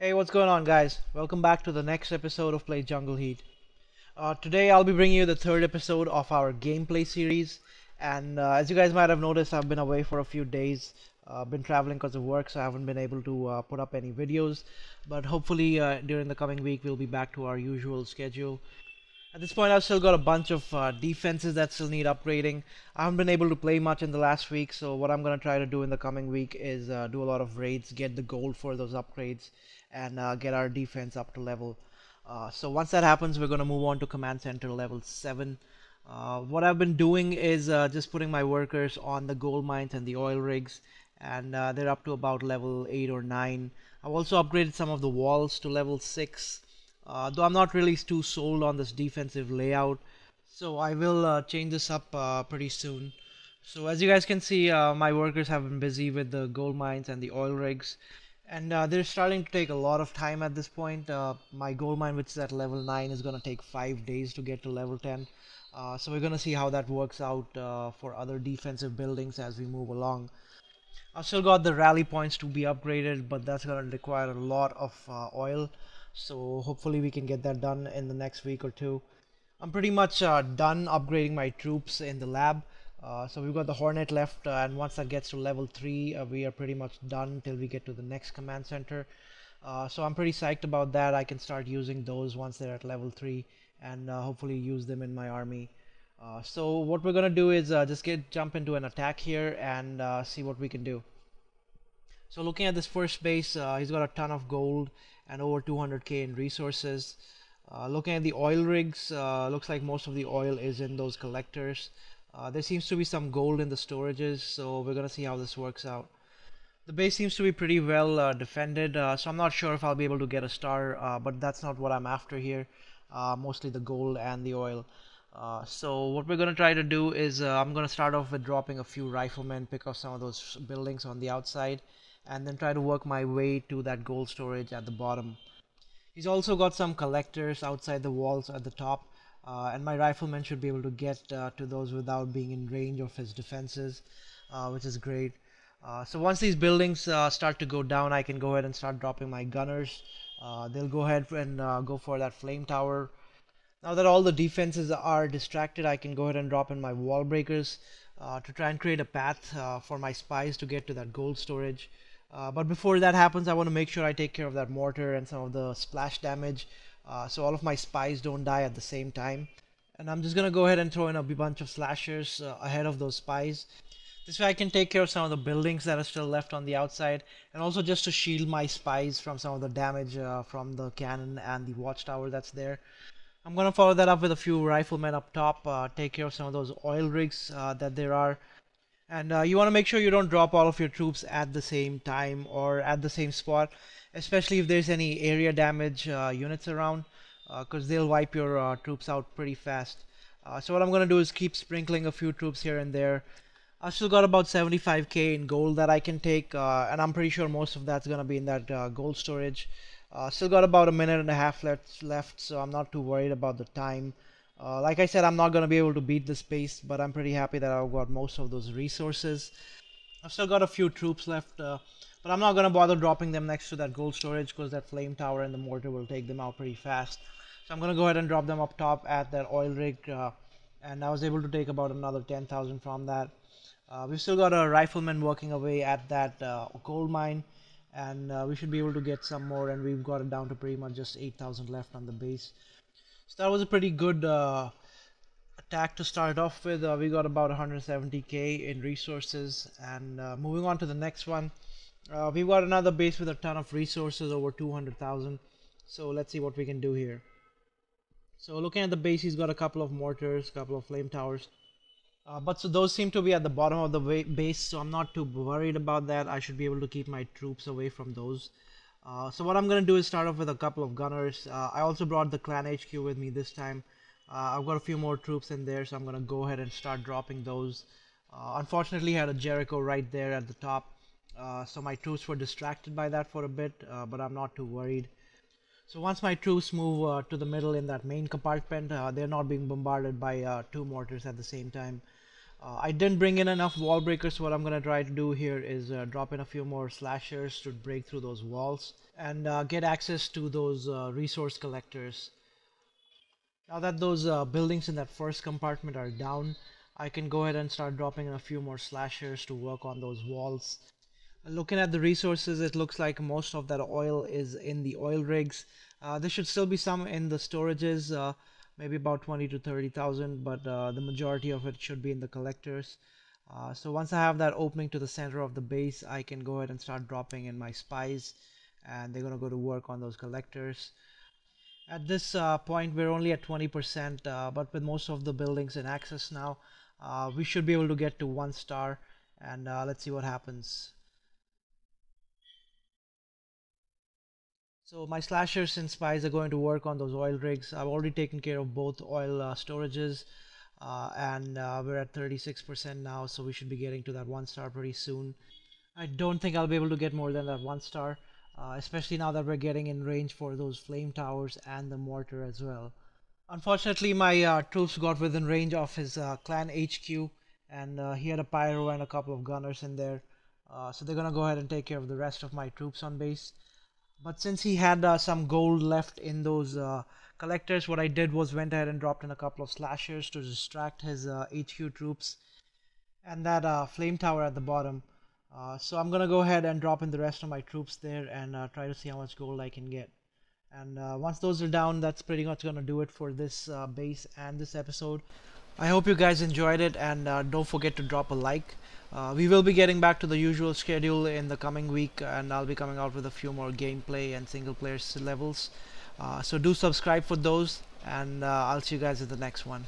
Hey, what's going on, guys? Welcome back to the next episode of Play Jungle Heat. Today, I'll be bringing you the third episode of our gameplay series. And as you guys might have noticed, I've been away for a few days. Been traveling because of work, so I haven't been able to put up any videos. But hopefully, during the coming week, we'll be back to our usual schedule. At this point, I've still got a bunch of defenses that still need upgrading. I haven't been able to play much in the last week, so what I'm going to try to do in the coming week is do a lot of raids, get the gold for those upgrades, and get our defense up to level. So once that happens, we're going to move on to Command Center level 7. What I've been doing is just putting my workers on the gold mines and the oil rigs, and they're up to about level 8 or 9. I've also upgraded some of the walls to level 6. Though I'm not really too sold on this defensive layout, so I will change this up pretty soon. So as you guys can see, my workers have been busy with the gold mines and the oil rigs, and they're starting to take a lot of time at this point. My gold mine, which is at level 9, is going to take 5 days to get to level 10. So we're going to see how that works out for other defensive buildings as we move along. I've still got the rally points to be upgraded, but that's going to require a lot of oil. So hopefully we can get that done in the next week or two. I'm pretty much done upgrading my troops in the lab. So we've got the Hornet left, and once that gets to level 3, we are pretty much done till we get to the next command center. So I'm pretty psyched about that. I can start using those once they're at level 3 and hopefully use them in my army. So what we're gonna do is just jump into an attack here and see what we can do. So looking at this first base, he's got a ton of gold and over 200k in resources. Looking at the oil rigs, looks like most of the oil is in those collectors. There seems to be some gold in the storages, so we're gonna see how this works out. The base seems to be pretty well defended, so I'm not sure if I'll be able to get a star, but that's not what I'm after here. Mostly the gold and the oil. So what we're gonna try to do is I'm gonna start off with dropping a few riflemen, pick off some of those buildings on the outside, and then try to work my way to that gold storage at the bottom. He's also got some collectors outside the walls at the top, and my riflemen should be able to get to those without being in range of his defenses, which is great. So once these buildings start to go down, I can go ahead and start dropping my gunners. They'll go ahead and go for that flame tower. Now that all the defenses are distracted, I can go ahead and drop in my wall breakers to try and create a path for my spies to get to that gold storage. But before that happens, I want to make sure I take care of that mortar and some of the splash damage, so all of my spies don't die at the same time. And I'm just going to go ahead and throw in a bunch of slashers ahead of those spies. This way I can take care of some of the buildings that are still left on the outside, and also just to shield my spies from some of the damage from the cannon and the watchtower that's there. I'm going to follow that up with a few riflemen up top, take care of some of those oil rigs that there are. And you want to make sure you don't drop all of your troops at the same time or at the same spot, especially if there's any area damage units around, because they'll wipe your troops out pretty fast. So what I'm going to do is keep sprinkling a few troops here and there. I've still got about 75k in gold that I can take, and I'm pretty sure most of that's going to be in that gold storage. Still got about a minute and a half left, so I'm not too worried about the time. Like I said, I'm not going to be able to beat this pace, but I'm pretty happy that I've got most of those resources. I've still got a few troops left, but I'm not going to bother dropping them next to that gold storage because that flame tower and the mortar will take them out pretty fast. So I'm going to go ahead and drop them up top at that oil rig, and I was able to take about another 10,000 from that. We've still got a rifleman working away at that gold mine, and we should be able to get some more, and we've got it down to pretty much just 8,000 left on the base. So that was a pretty good attack to start off with. We got about 170k in resources, and moving on to the next one, we've got another base with a ton of resources, over 200,000. So let's see what we can do here. So looking at the base, he's got a couple of mortars, a couple of flame towers. But so those seem to be at the bottom of the base, so I'm not too worried about that. I should be able to keep my troops away from those. So what I'm going to do is start off with a couple of gunners. I also brought the clan HQ with me this time. I've got a few more troops in there, so I'm going to go ahead and start dropping those. Unfortunately, I had a Jericho right there at the top, so my troops were distracted by that for a bit, but I'm not too worried. So once my troops move to the middle in that main compartment, they're not being bombarded by two mortars at the same time. I didn't bring in enough wall breakers, so what I'm gonna try to do here is drop in a few more slashers to break through those walls and get access to those resource collectors. Now that those buildings in that first compartment are down, I can go ahead and start dropping in a few more slashers to work on those walls. Looking at the resources, it looks like most of that oil is in the oil rigs. There should still be some in the storages, maybe about 20 to 30,000, but the majority of it should be in the collectors. So once I have that opening to the center of the base, I can go ahead and start dropping in my spies, and they're going to go to work on those collectors. At this point, we're only at 20%, but with most of the buildings in access now, we should be able to get to 1 star, and let's see what happens. So my slashers and spies are going to work on those oil rigs. I've already taken care of both oil storages, and we're at 36% now, so we should be getting to that 1 star pretty soon. I don't think I'll be able to get more than that 1 star, especially now that we're getting in range for those flame towers and the mortar as well. Unfortunately, my troops got within range of his clan HQ, and he had a pyro and a couple of gunners in there. So they're gonna go ahead and take care of the rest of my troops on base. But since he had some gold left in those collectors, what I did was went ahead and dropped in a couple of slashers to distract his HQ troops and that flame tower at the bottom. So I'm gonna go ahead and drop in the rest of my troops there and try to see how much gold I can get. And once those are down, that's pretty much gonna do it for this base and this episode. I hope you guys enjoyed it, and don't forget to drop a like. We will be getting back to the usual schedule in the coming week, and I'll be coming out with a few more gameplay and single player levels. So do subscribe for those, and I'll see you guys in the next one.